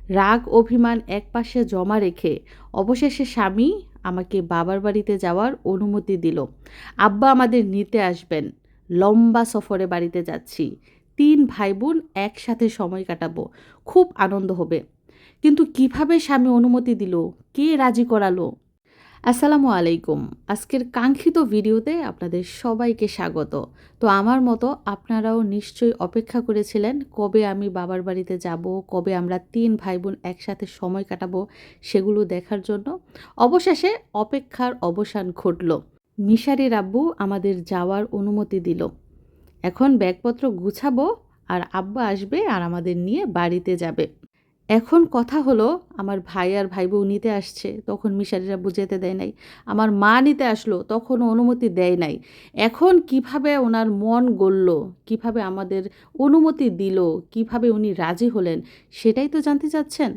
রাগ অভিমান একপাশে জমা রেখে অবশেষে স্বামী আমাকে বাবার বাড়িতে যাওয়ার অনুমতি দিল। আব্বা আমাদের নিতে আসবেন। লম্বা সফরে বাড়িতে যাচ্ছি। ৩ ভাই-বোন একসাথে সময় কাটাবো। খুব আনন্দ হবে। কিন্তু কিভাবে স্বামী অনুমতি দিল? কে রাজি করালো? আসসালামু আলাইকুম। আজকের কাঙ্ক্ষিত ভিডিওতে আপনাদের সবাইকে স্বাগত। তো আমার মতো আপনারাও নিশ্চয়ই অপেক্ষা করেছিলেন কবে আমি বাবার বাড়িতে যাব, কবে আমরা ৩ ভাই-বোন একসাথে সময় কাটাবো সেগুলো দেখার জন্য। অবশেষে অপেক্ষার অবসান ঘটল। মিশারির আব্বু আমাদের যাওয়ার অনুমতি দিল। এখন ব্যাগপত্র গুছাবো আর আব্বা আসবে আর আমাদের নিয়ে বাড়িতে যাবে। এখন কথা হলো, আমার ভাই আর ভাইবউ নিতে আসছে, তখন মিশারির আব্বু যেতে দেয় নাই। আমার মা নিতে আসলো, তখনও অনুমতি দেয় নাই। এখন কিভাবে ওনার মন গলল, কিভাবে আমাদের অনুমতি দিল, কিভাবে উনি রাজি হলেন, সেটাই তো জানতে চাচ্ছেন।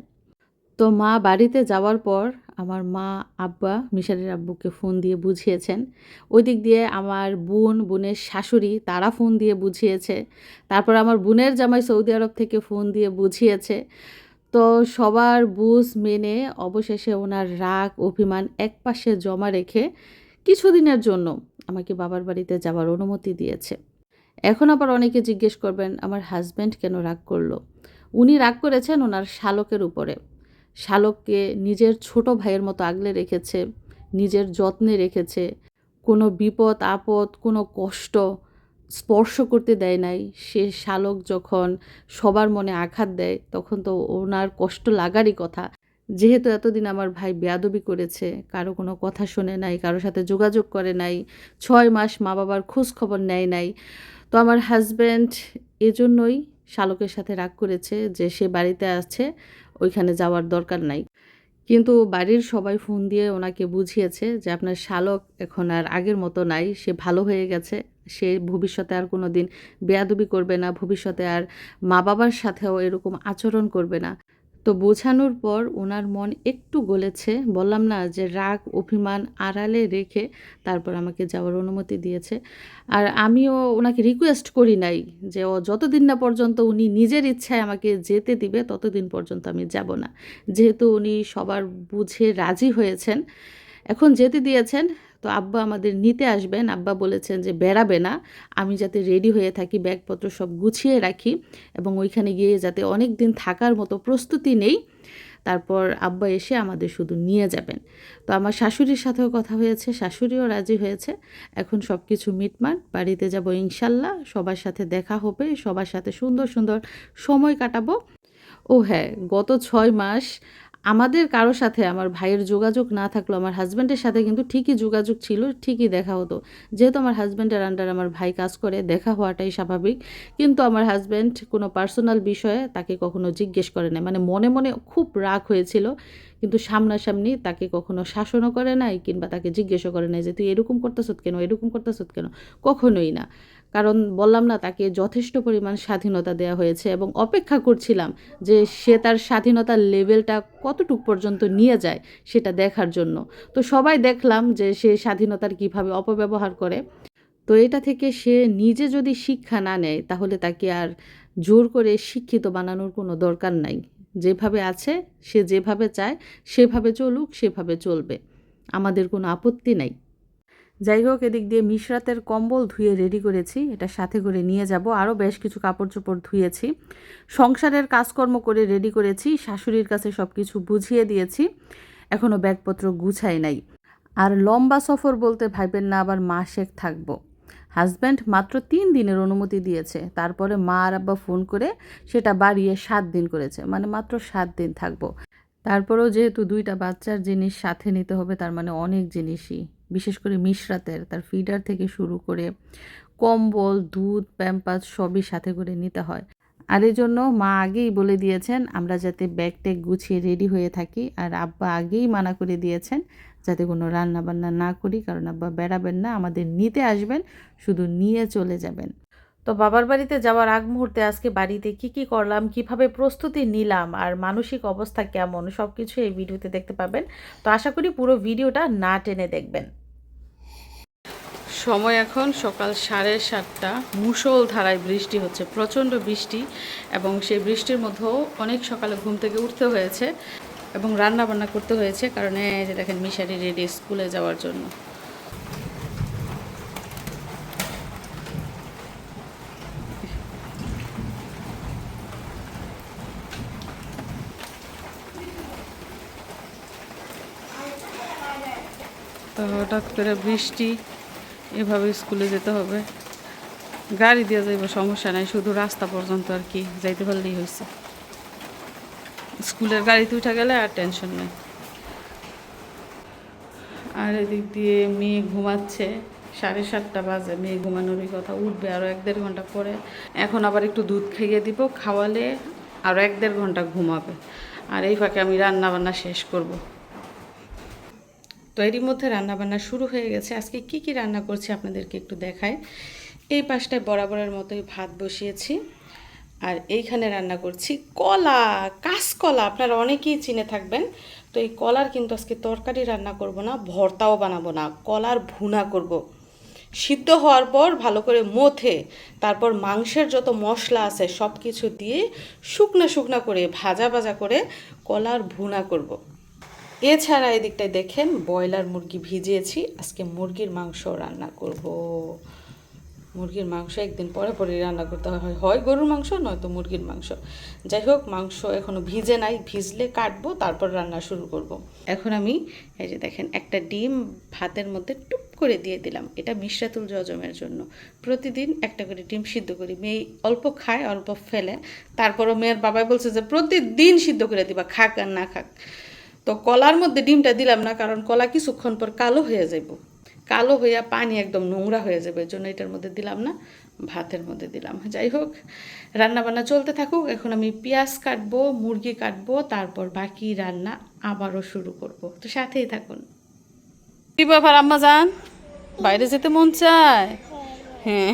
তো মা বাড়িতে যাওয়ার পর আমার মা আব্বা মিশারির আব্বুকে ফোন দিয়ে বুঝিয়েছেন। ওই দিক দিয়ে আমার বোনের শাশুড়ি তারা ফোন দিয়ে বুঝিয়েছে। তারপর আমার বোনের জামাই সৌদি আরব থেকে ফোন দিয়ে বুঝিয়েছে। তো সবার বুঝ মেনে অবশেষে ওনার রাগ অভিমান একপাশে জমা রেখে কিছুদিনের জন্য আমাকে বাবার বাড়িতে যাওয়ার অনুমতি দিয়েছে। এখন আবার অনেকে জিজ্ঞেস করবেন আমার হাজব্যান্ড কেন রাগ করলো। উনি রাগ করেছেন ওনার শালকের উপরে। শালককে নিজের ছোট ভাইয়ের মতো আগলে রেখেছে, নিজের যত্নে রেখেছে। কোনো বিপদ আপদ, কোনো কষ্ট স্পর্শ করতে দেয় নাই। সে শালক যখন সবার মনে আঘাত দেয় তখন তো ওনার কষ্ট লাগারই কথা। যেহেতু এতদিন আমার ভাই বেয়াদবি করেছে, কারো কোনো কথা শোনে নাই, কারো সাথে যোগাযোগ করে নাই, ৬ মাস মা বাবার খোঁজ খবর নেয় নাই। তো আমার হাজব্যান্ড এজন্যই শালকের সাথে রাগ করেছে যে সে বাড়িতে আছে, ওইখানে যাওয়ার দরকার নাই। কিন্তু বাড়ির সবাই ফোন দিয়ে ওনাকে বুঝিয়েছে যে আপনার শালক এখন আর আগের মতো নাই, সে ভালো হয়ে গেছে। সে ভবিষ্যতে আর কোনো দিন বেয়াদবি করবে না, ভবিষ্যতে আর মা বাবার সাথেও এরকম আচরণ করবে না। তো বোঝানোর পর ওনার মন একটু গলেছে। বললাম না যে রাগ অভিমান আড়ালে রেখে তারপর আমাকে যাওয়ার অনুমতি দিয়েছে। আর আমিও ওনাকে রিকোয়েস্ট করি নাই যে ও যতদিন না পর্যন্ত উনি নিজের ইচ্ছায় আমাকে যেতে দিবে ততদিন পর্যন্ত আমি যাব না। যেহেতু উনি সবার বুঝে রাজি হয়েছেন, এখন যেতে দিয়েছেন। তো আব্বা আমাদের নিতে আসবেন। আব্বা বলেছেন যে বেড়াবে না, আমি যাতে রেডি হয়ে থাকি, ব্যাগপত্র সব গুছিয়ে রাখি এবং ওইখানে গিয়ে যাতে অনেক দিন থাকার মতো প্রস্তুতি নেই। তারপর আব্বা এসে আমাদের শুধু নিয়ে যাবেন। তো আমার শাশুড়ির সাথেও কথা হয়েছে, শাশুড়িও রাজি হয়েছে। এখন সব কিছু মিটমাট, বাড়িতে যাব ইনশাল্লাহ। সবার সাথে দেখা হবে, সবার সাথে সুন্দর সুন্দর সময় কাটাবো। ও হ্যাঁ, গত ৬ মাস আমাদের কারো সাথে আমার ভাইয়ের যোগাযোগ না থাকলেও আমার হাসব্যান্ডের সাথে কিন্তু ঠিকই যোগাযোগ ছিল, ঠিকই দেখা হতো। যেহেতু আমার হাসব্যান্ডের আন্ডারে আমার ভাই কাজ করে, দেখা হওয়াটাই স্বাভাবিক। কিন্তু আমার হাসব্যান্ড কোনো পার্সোনাল বিষয়ে তাকে কখনো জিজ্ঞেস করে নাই। মানে মনে মনে খুব রাগ হয়েছিল, কিন্তু সামনাসামনি তাকে কখনো শাসনও করে নাই কিংবা তাকে জিজ্ঞেসও করে নাই যে তুই এরকম করতেছত কেন, এরকম করতেছত কেন, কখনোই না। কারণ বললাম না, তাকে যথেষ্ট পরিমাণ স্বাধীনতা দেওয়া হয়েছে এবং অপেক্ষা করছিলাম যে সে তার স্বাধীনতার লেভেলটা কতটুক পর্যন্ত নিয়ে যায় সেটা দেখার জন্য। তো সবাই দেখলাম যে সে স্বাধীনতার কিভাবে অপব্যবহার করে। তো এটা থেকে সে নিজে যদি শিক্ষা না নেয় তাহলে তাকে আর জোর করে শিক্ষিত বানানোর কোনো দরকার নাই। যেভাবে আছে, সে যেভাবে চায় সেভাবে চলুক, সেভাবে চলবে। আমাদের কোনো আপত্তি নাই। যাই হোক, এদিক দিয়ে মিশরাতের কম্বল ধুয়ে রেডি করেছি, এটা সাথে করে নিয়ে যাব। আরও বেশ কিছু কাপড় চোপড় ধুয়েছি, সংসারের কাজকর্ম করে রেডি করেছি, শাশুড়ির কাছে সব কিছু বুঝিয়ে দিয়েছি। এখনও ব্যাগপত্র গুছাই নাই। আর লম্বা সফর বলতে ভাইবেন না আবার মাসেক থাকবো। হাজব্যান্ড মাত্র ৩ দিনের অনুমতি দিয়েছে, তারপরে মা আর আব্বা ফোন করে সেটা বাড়িয়ে ৭ দিন করেছে, মানে মাত্র ৭ দিন থাকবো। তারপরেও যেহেতু ২টা বাচ্চার জিনিস সাথে নিতে হবে, তার মানে অনেক জিনিসই, বিশেষ করে মিশরাতের তার ফিডার থেকে শুরু করে কম্বল, দুধ, প্যাম্পাস সবই সাথে করে নিতে হয়। আর এজন্য মা আগেই বলে দিয়েছেন আমরা যাতে ব্যাগ ট্যাগ গুছিয়ে রেডি হয়ে থাকি, আর আব্বা আগেই মানা করে দিয়েছেন যাতে কোনো রান্না বান্না না করি, কারণ আব্বা বেড়াবেন না, আমাদের নিতে আসবেন, শুধু নিয়ে চলে যাবেন। তো বাবার বাড়িতে যাওয়ার আগ মুহূর্তে আজকে বাড়িতে কি কি করলাম, কিভাবে প্রস্তুতি নিলাম আর মানসিক অবস্থা কেমন, সব কিছু এই ভিডিওতে দেখতে পাবেন। তো আশা করি পুরো ভিডিওটা না টেনে দেখবেন। সময় এখন সকাল 7:30। মুষলধারায় বৃষ্টি হচ্ছে, প্রচণ্ড বৃষ্টি, এবং সেই বৃষ্টির মধ্যেও অনেক সকালে ঘুম থেকে উঠতে হয়েছে এবং রান্না বান্না করতে হয়েছে, কারণ এই যে দেখেন মিশারি রেডি স্কুলে যাওয়ার জন্য। তো হঠাৎ করে বৃষ্টি, এভাবে স্কুলে যেতে হবে। গাড়ি দিয়ে যাইব, সমস্যা নাই, শুধু রাস্তা পর্যন্ত আর কি যাইতে পারলেই হয়েছে। স্কুলের গাড়িতে উঠে গেলে আর টেনশন নেই। আর এদিক দিয়ে মেয়ে ঘুমাচ্ছে, 7:30 বাজে, মেয়ে ঘুমানোরই কথা, উঠবে আরও 1-1.5 ঘন্টা পরে। এখন আবার একটু দুধ খাইয়ে দিব, খাওয়ালে আরও 1-1.5 ঘন্টা ঘুমাবে। আর এই ফাঁকে আমি রান্না বান্না শেষ করব। তো এরই মধ্যে রান্নাবান্না শুরু হয়ে গেছে। আজকে কি কি রান্না করছি আপনাদেরকে একটু দেখাই। এই পাশটায় বরাবরের মতোই ভাত বসিয়েছি, আর এইখানে রান্না করছি কলা, কাঁচকলা। আপনারা অনেকেই চিনে থাকবেন। তো এই কলার কিন্তু আজকে তরকারি রান্না করব না, ভর্তাও বানাবো না, কলার ভুনা করব। সিদ্ধ হওয়ার পর ভালো করে মথে তারপর মাংসের যত মশলা আছে সব কিছু দিয়ে শুকনো শুকনো করে ভাজা ভাজা করে কলার ভুনা করব। এছাড়া এদিকটায় দেখেন ব্রয়লার মুরগি ভিজিয়েছি, আজকে মুরগির মাংস রান্না করব। মুরগির মাংস একদিন পরে পরে রান্না করতে হয়, হয় গরুর মাংস নয়তো মুরগির মাংস। যাই হোক, মাংস এখনও ভিজে নাই, ভিজলে কাটবো, তারপর রান্না শুরু করব। এখন আমি এই যে দেখেন একটা ডিম ভাতের মধ্যে টুপ করে দিয়ে দিলাম, এটা মিশরাতুল জজমের জন্য। প্রতিদিন একটা করে ডিম সিদ্ধ করি, মেয়ে অল্প খায়, অল্প ফেলে। তারপরও মেয়ের বাবাই বলছে যে প্রতিদিন সিদ্ধ করে দিবা, খাক আর না খাক। তো কলার মধ্যে ডিমটা দিলাম না, কারণ কলা কিছুক্ষণ পর কালো হয়ে যাব, কালো হইয়া পানি একদম নোংরা হয়ে যাবে, এর জন্য এটার মধ্যে দিলাম না, ভাতের মধ্যে দিলাম। যাই হোক, রান্নাবান্না চলতে থাকুক। এখন আমি পেঁয়াজ কাটবো, মুরগি কাটবো, তারপর বাকি রান্না আবারও শুরু করব। তো সাথেই থাকুন। কি ব্যাপার আম্মা জান, বাইরে যেতে মন চায়? হ্যাঁ,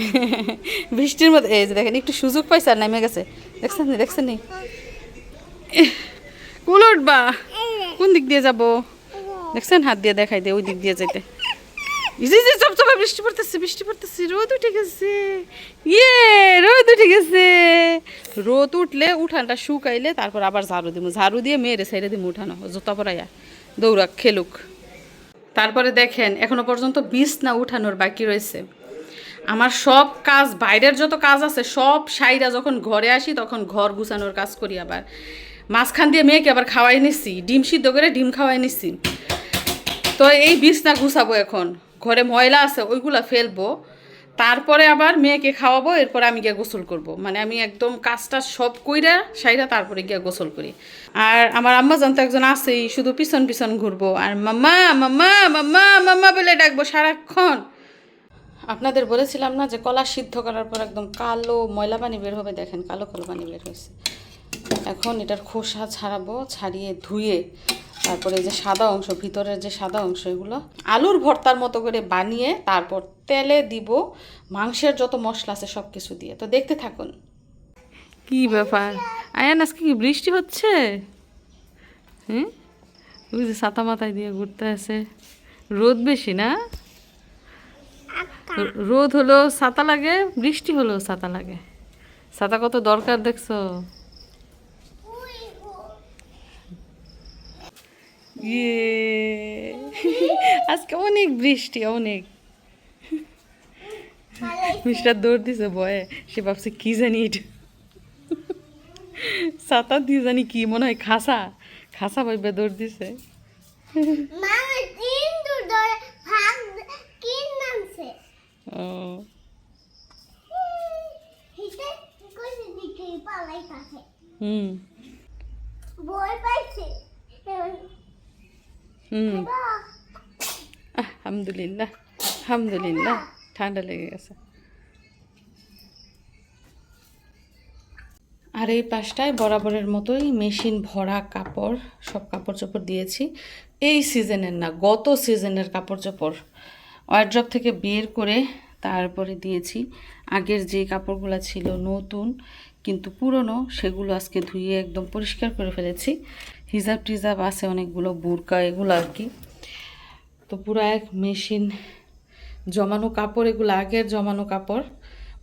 বৃষ্টির মধ্যে এই যে দেখেন একটু সুযোগ পাইছে আর নেমে গেছে। দেখছেন নি কুল উঠবা? কোন দিক দিয়ে যাব দেখছেন? হাত দিয়ে দেখাই দে, ওই দিক দিয়ে যেতে। বৃষ্টি পড়তেছে, রোদ উঠে গেছে। রোদ উঠে গেছে। রোদ উঠলে উঠানটা শুকাইলে তারপর আবার ঝাড়ু দিব, ঝাড়ু দিয়ে মেয়েরে সাইডে দিব উঠানো, জুতা পরাইয়া দৌড়াক খেলুক। তারপরে দেখেন এখনো পর্যন্ত বিছনা উঠানোর বাকি রয়েছে। আমার সব কাজ, বাইরের যত কাজ আছে সব সাইরা যখন ঘরে আসি তখন ঘর গুছানোর কাজ করি। আবার মাঝখান দিয়ে মেয়েকে আবার খাওয়াই নিচ্ছি, ডিম সিদ্ধ করে ডিম খাওয়াই নিচ্ছি। তো এই বিছনা গুছাবো, এখন ঘরে ময়লা আছে ওইগুলা ফেলবো, তারপরে আবার মেয়েকে খাওয়াবো, এরপর আমি গিয়ে গোসল করব। মানে আমি একদম কাজটা সব কইরা সাইরা তারপরে গিয়ে গোসল করি। আর আমার আম্মা জানতো একজন আছেই, শুধু পিছন পিছন ঘুরবো আর মাম্মা মাম্মা মাম্মা মাম্মা বলে ডাকবো সারাক্ষণ। আপনাদের বলেছিলাম না যে কলা সিদ্ধ করার পর একদম কালো ময়লা পানি বের হবে, দেখেন কালো কালো পানি বের হয়েছে। এখন এটার খোসা ছাড়াবো, ছাড়িয়ে ধুয়ে তারপরে যে সাদা অংশ, ভিতরের যে সাদা অংশ, এগুলো আলুর ভর্তার মতো করে বানিয়ে তারপর তেলে দিব মাংসের যত মশলা আছে সব কিছু দিয়ে। তো দেখতে থাকুন। কি ব্যাপার আয়ান, আজকে কি বৃষ্টি হচ্ছে? হুম, ওই যে ছাতা মাথায় দিয়ে ঘুরতে আছে। রোদ বেশি না? রোদ হলো ছাতা লাগে, বৃষ্টি হলো ছাতা লাগে। ছাতা কত দরকার দেখছো? আজকে অনেক বৃষ্টি, অনেক। মিস্টার দৌড় দিছে ভয়ে, সে ভাবছে কি জানি এটা, ছাতা দিয়ে জানি কি মনে হয় খাসা, খাসা ভাইবে দৌড় দিছে। হুম আলহামদুলিল্লাহ, আলহামদুলিল্লাহ, ঠান্ডা লেগে গেছে। আর এই পাশটায় বরাবরের মতোই মেশিন ভরা কাপড়, সব কাপড় চোপড় দিয়েছি। এই সিজনের না, গত সিজনের কাপড় চোপড় ওয়ার্ড্রপ থেকে বের করে তারপরে দিয়েছি। আগের যে কাপড়গুলো ছিল নতুন কিন্তু পুরনো, সেগুলো আজকে ধুয়ে একদম পরিষ্কার করে ফেলেছি। হিজাব টিজাব আছে অনেকগুলো, বুরকা, এগুলো আর কি। তো পুরো এক মেশিন জমানো কাপড়, এগুলো আগের জমানো কাপড়,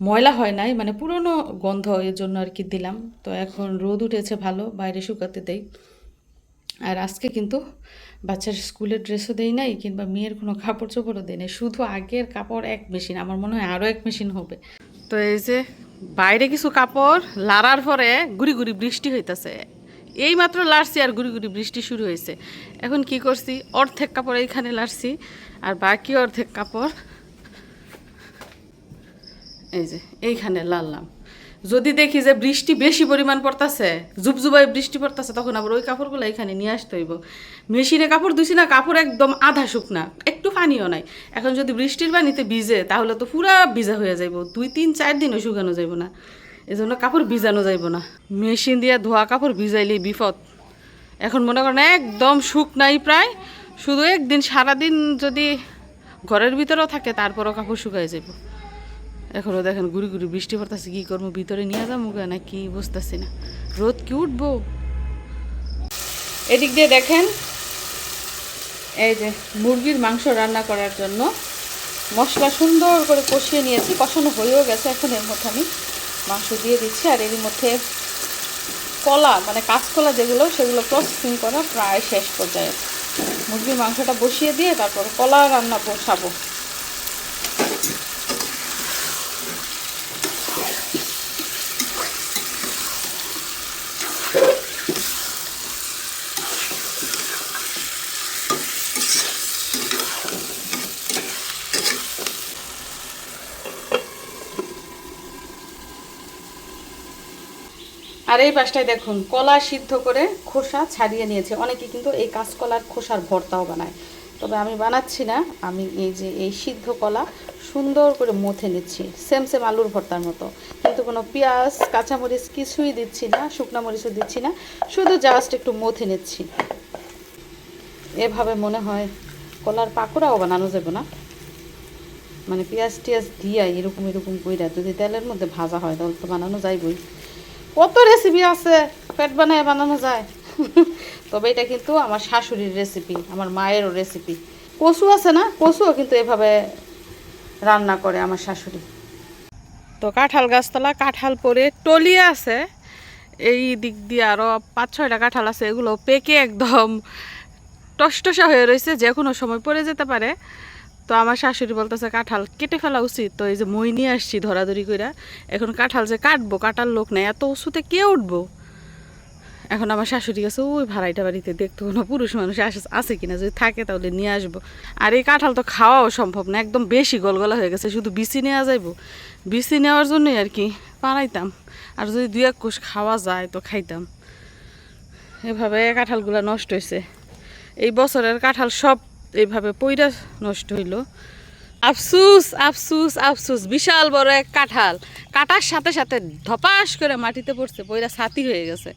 ময়লা হয় নাই, মানে পুরনো গন্ধ, এর জন্য আর কি দিলাম। তো এখন রোদ উঠেছে ভালো, বাইরে শুকাতে দেই। আর আজকে কিন্তু বাচ্চার স্কুলের ড্রেসও দেই নাই, কিংবা মেয়ের কোনো কাপড় চোপড়ও দেই নাই, শুধু আগের কাপড় এক মেশিন, আমার মনে হয় আরও এক মেশিন হবে। তো এই যে বাইরে কিছু কাপড় লাড়ার পরে গুড়ি গুড়ি বৃষ্টি হইতেছে, এই মাত্র লাড়ছি আর গুড়ি গুড়ি বৃষ্টি শুরু হয়েছে। এখন কি করছি, অর্ধেক কাপড় এইখানে লাড়ছি আর বাকি অর্ধেক কাপড় এই যে এইখানে লাড়লাম। যদি দেখি যে বৃষ্টি বেশি পরিমাণ পড়তেছে, জুবজুবাই বৃষ্টি পড়তেছে, তখন আবার ওই কাপড়গুলো এখানে নিয়ে আসতে হইব। মেশিনে কাপড় ধুইছি না, কাপড় একদম আধা শুকনা, একটু পানিও নাই। এখন যদি বৃষ্টির পানিতে ভিজে তাহলে তো পুরা ভিজা হয়ে যাইব, 2-3-4 দিনও শুকানো যাইব না, এই জন্য কাপড় ভিজানো যাইব না। মেশিন দিয়ে ধোয়া কাপড় ভিজাইলেই বিপদ। এখন মনে করেন একদম শুকনাই প্রায়, শুধু একদিন সারাদিন যদি ঘরের ভিতরেও থাকে তারপরও কাপড় শুকাই যাইব। এখনও দেখেন গুড়ি গুড়ি বৃষ্টি পড়তেছে, কী করবো, ভিতরে নিয়ে যাবো না কি বুঝতেছি না, রোদ কি উঠবো। এদিক দিয়ে দেখেন এই যে মুরগির মাংস রান্না করার জন্য মশলা সুন্দর করে কষিয়ে নিয়েছি, কষানো হয়েও গেছে। এখন এর মধ্যে আমি মাংস দিয়ে দিচ্ছি, আর এর মধ্যে কলা, মানে কাঁচকলা যেগুলো, সেগুলো প্রসেসিং করা প্রায় শেষ পর্যায়ে। মুরগির মাংসটা বসিয়ে দিয়ে তারপর কলা রান্না বসাবো। আর এই পাশটায় দেখুন কলা সিদ্ধ করে খোসা ছাড়িয়ে নিয়েছে। অনেকে কিন্তু এই কাঁচকলার খোসার ভর্তাও বানায়, তবে আমি বানাচ্ছি না। আমি এই যে এই সিদ্ধ কলা সুন্দর করে মথে নিচ্ছি, সেম সেম আলুর ভর্তার মতো, কিন্তু কোনো পেঁয়াজ কাঁচামরিচ কিছুই দিচ্ছি না, শুকনো মরিচও দিচ্ছি না, শুধু জাস্ট একটু মথে নিচ্ছি। এভাবে মনে হয় কলার পাকোড়াও বানানো যাবে না, মানে পেঁয়াজ টিয়াজ দিয়া এরকম এরকম কইরা যদি তেলের মধ্যে ভাজা হয় তাহলে তো বানানো যাইবই। কত রেসিপি আছে পেট বানায় বানানো যায়। তবে এটা কিন্তু আমার শাশুড়ির রেসিপি, আমার মায়েরও রেসিপি। কচু আছে না, কচুও কিন্তু এভাবে রান্না করে আমার শাশুড়ি। তো কাঁঠাল গাছতলা কাঁঠাল পরে টলিয়ে আছে, এই দিক দিয়ে আরও 5-6টা কাঁঠাল আছে, এগুলো পেকে একদম টসটসা হয়ে রয়েছে, যে কোনো সময় পড়ে যেতে পারে। তো আমার শাশুড়ি বলতেছে কাঁঠাল কেটে ফেলা উচিত। তো এই যে মই নিয়ে আসছি ধরাধরি কইরা, এখন কাঁঠাল যে কাটবো, কাটার লোক নেই, এত উঁচুতে কে উঠবো। এখন আমার শাশুড়ি গেছে ওই ভাড়াইটা বাড়িতে দেখতে কোনো পুরুষ মানুষ আছে কিনা, যদি থাকে তাহলে নিয়ে আসবো। আর এই কাঁঠাল তো খাওয়াও সম্ভব না, একদম বেশি গলগলা হয়ে গেছে, শুধু বিচি নেওয়া যাইব। বিচি নেওয়ার জন্যই আর কি পাড়াইতাম, আর যদি 2-1 কোষ খাওয়া যায় তো খাইতাম। এভাবে কাঁঠালগুলো নষ্ট হয়েছে, এই বছরের কাঁঠাল সব এইভাবে পইরা নষ্ট হইল। আফসুস আফসুস আফসুস, বিশাল বড় এক কাঁঠাল কাটার সাথে সাথে ধপাস করে মাটিতে পড়ছে, পইরা ছাতি হয়ে গেছে।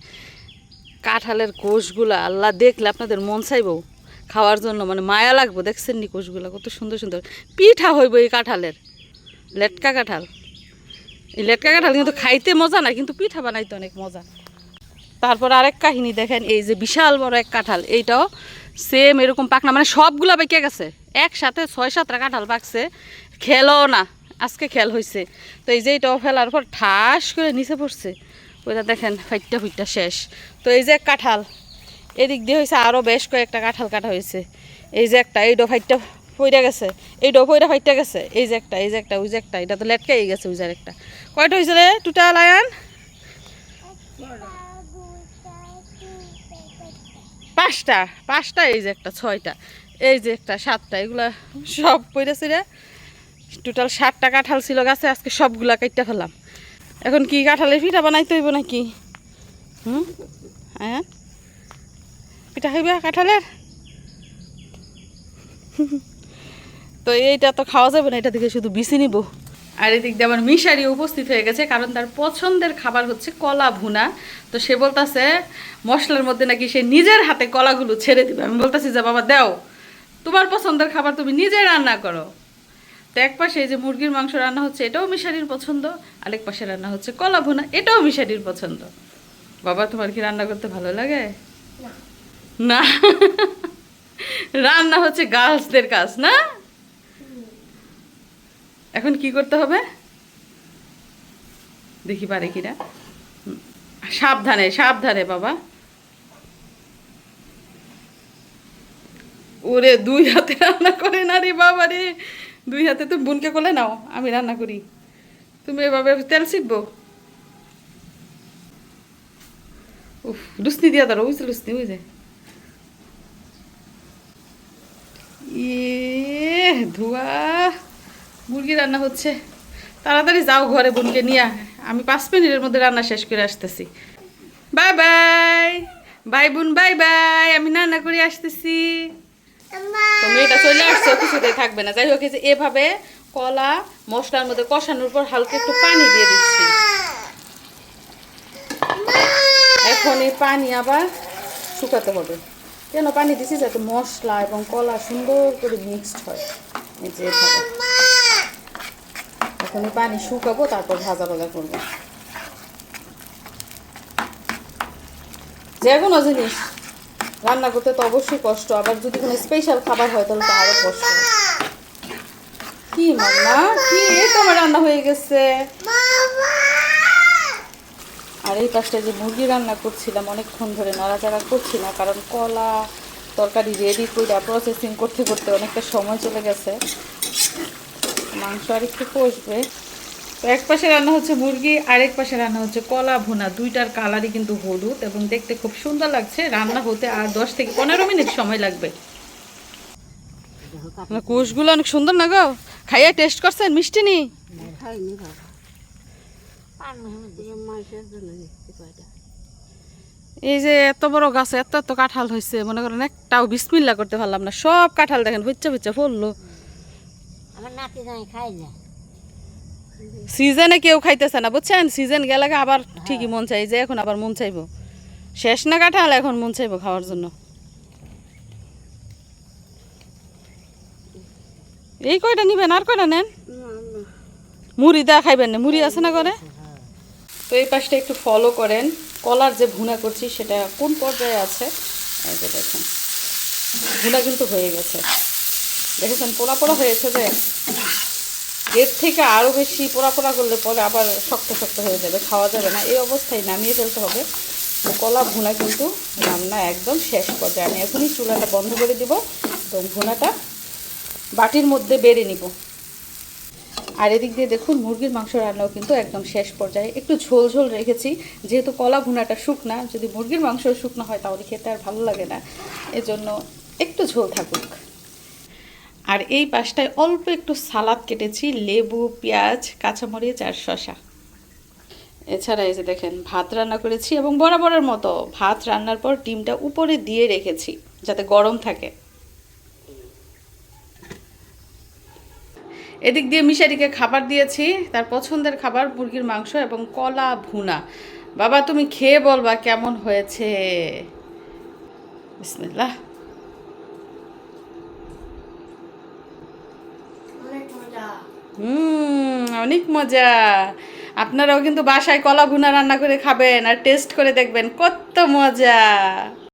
কাঁঠালের কোষগুলা আল্লাহ দেখলে আপনাদের মন চাইব খাওয়ার জন্য, মানে মায়া লাগবো। দেখছেন নি কোষগুলা কত সুন্দর সুন্দর, পিঠা হইব এই কাঁঠালের, লেটকা কাঁঠাল। এই লেটকা কাঁঠাল কিন্তু খাইতে মজা না, কিন্তু পিঠা বানাইতে অনেক মজা। তারপর আরেক কাহিনী দেখেন, এই যে বিশাল বড় এক কাঁঠাল, এইটাও সেম এরকম পাকনা, মানে সবগুলা পেকে গেছে, একসাথে 6-7টা কাঁঠাল পাকছে, খেলও না, আজকে খেল হয়েছে। তো এই যে এটাও ফেলার পর ঠাস করে নিচে পড়ছে, ওইটা দেখেন ফাইটটা ফুইটটা শেষ। তো এই যে এক কাঁঠাল, এদিক দিয়ে হয়েছে আরও বেশ কয়েকটা কাঁঠাল কাটা হয়েছে। এই যে একটা, এইটাও ফাইটটা পইরা গেছে, এইটাও পইরা ফাইটটা গেছে। এই যে একটা, এই যে একটা, ওই যে একটা, এটা তো লেটকাই গেছে। ওই যে একটা, কয়টা হয়েছে রে টোটাল আয়ান? 5টা, 5টা, এই যে একটা 6টা, এই যে একটা 7টা, এগুলা সব পড়েছে রে। টোটাল 7টা কাঁঠাল ছিল গাছে, আজকে সবগুলা কাটতে ফেলাম। এখন কি কাঁঠালের পিঠা বানাইতে হইব নাকি? হ্যাঁ, পিঠা হইবে কাঁঠালের। তো এইটা তো খাওয়া যাবে না, এটা থেকে শুধু বিচি নিব। আর এদিক দিয়ে আমার মিশারি উপস্থিত হয়ে গেছে, কারণ তার পছন্দের খাবার হচ্ছে কলা ভুনা। তো সে বলতেছে মশলার মধ্যে নাকি সে নিজের হাতে কলাগুলো ছেড়ে দিবে। আমি বলতেছি যে বাবা দাও, তোমার পছন্দের খাবার তুমি নিজে রান্না করো। তো এক পাশে এই যে মুরগির মাংস রান্না হচ্ছে, এটাও মিশারির পছন্দ, আরেক পাশে রান্না হচ্ছে কলা ভুনা, এটাও মিশারির পছন্দ। বাবা তোমার কি রান্না করতে ভালো লাগে? না, রান্না হচ্ছে গার্লসদের কাজ না? এখন কি করতে হবে দেখি পারে কিনা। সাবধানে সাবধানে বাবা। ওরে দুই হাতে রান্না করে না রে বাবা রে, দুই হাতে তুমি বোনকে কোলে নাও, আমি রান্না করি। তুমি এভাবে তেল শিখবো? উফ, লুসনি দিয়া দাঁড়ো, বুঝতে লুসনি বুঝে। ইয়ে ধোয়া, মুরগি রান্না হচ্ছে। তাড়াতাড়ি যাও ঘরে বোনকে নিয়ে, আমি 5 মিনিটের মধ্যে রান্না শেষ করে আসতেছি। বাই বাই, বাই বোন, বাই বাই, আমি রান্না করে আসতেছি। তো মেয়েটা চলে আসছে, কিছুতেই থাকবে না। যাই হোক, এই যে এভাবে কলা মশলার মধ্যে কষানোর পর হালকা একটু পানি দিয়ে দিচ্ছি। এখন এই পানি আবার শুকাতে হবে। কেন পানি দিচ্ছি? যাতে মশলা এবং কলা সুন্দর করে মিক্সড হয়। এই যে এভাবে এখন এই পানি শুকাবো, তারপর ভাজা ভাজা করবো। যে কোনো জিনিস রান্না করতে তো অবশ্যই কষ্ট, আবার যদি কোনো স্পেশাল খাবার হয় তাহলে তো আরো কষ্ট। কি মাম্মা, কি এই তো আমার রান্না হয়ে গেছে। আর এই পাশটা যে মুরগি রান্না করছিলাম, অনেকক্ষণ ধরে নাড়াচাড়া করছি না, কারণ কলা তরকারি রেডি করে প্রসেসিং করতে করতে অনেকটা সময় চলে গেছে। মাংস আর একটু কষবে। তো এক পাশে রান্না হচ্ছে মুরগি, আরেক পাশে রান্না হচ্ছে কলা ভুনা। দুইটার কালারই কিন্তু হলুদ এবং দেখতে খুব সুন্দর লাগছে। রান্না হতে আর 10 থেকে 15 মিনিট সময় লাগবে। কোষগুলো অনেক সুন্দর না গো? খাইয়া টেস্ট করছেন? মিষ্টি নি? এই যে এত বড় গাছে এত এত কাঁঠাল হয়েছে, মনে করেন একটাও বিসমিল্লা করতে পারলাম না। সব কাঁঠাল দেখেন হচ্ছে হচ্ছে ফললো। আমার নাতি জানি খাই না। সিজনে কেউ খাইতেছে না, বুঝছেন? সিজন গেলে আবার ঠিকই মন চাই, যে এখন আবার মন চাইবো। শেষ না কাঁঠাল, এখন মন চাইবো খাওয়ার জন্য। এই কয়টা নিবেন? আর কয়টা নেন। মুড়ি দা খাইবেন না? মুড়ি আছে না করে? তো এই পাশটা একটু ফলো করেন। কলার যে ভুনা করছি সেটা কোন পর্যায়ে আছে, এই যে দেখেন ভুনা কিন্তু হয়ে গেছে। দেখেছেন পোড়া পোড়া হয়েছে, যে এর থেকে আরও বেশি পোড়া পোড়া করলে পরে আবার শক্ত শক্ত হয়ে যাবে, খাওয়া যাবে না। এই অবস্থায় নামিয়ে ফেলতে হবে। তো কলা ভুনা কিন্তু রান্না একদম শেষ পর্যায়ে। আমি এখনই চুলাটা বন্ধ করে দিব এবং ভুনাটা বাটির মধ্যে বেড়ে নিব। আর এদিক দিয়ে দেখুন মুরগির মাংস রান্নাও কিন্তু একদম শেষ পর্যায়ে। একটু ঝোল ঝোল রেখেছি, যেহেতু কলা ভুনাটা শুকনা। যদি মুরগির মাংস শুকনো হয় তাহলে খেতে আর ভালো লাগে না, এজন্য একটু ঝোল থাকুক। আর এই পাশটায় অল্প একটু সালাদ কেটেছি, লেবু, পেঁয়াজ, কাঁচামরিচ আর শসা। এছাড়া এই যে দেখেন ভাত রান্না করেছি, এবং বরাবরের মতো ভাত রান্নার পর ডিমটা উপরে দিয়ে রেখেছি যাতে গরম থাকে। এদিক দিয়ে মিশারিকে খাবার দিয়েছি, তার পছন্দের খাবার মুরগির মাংস এবং কলা ভুনা। বাবা তুমি খেয়ে বলবা কেমন হয়েছে। বিসমিল্লাহ। অনেক মজা। আপনারাও কিন্তু বাসায় কলা ভুনা রান্না করে খাবেন আর টেস্ট করে দেখবেন কত মজা।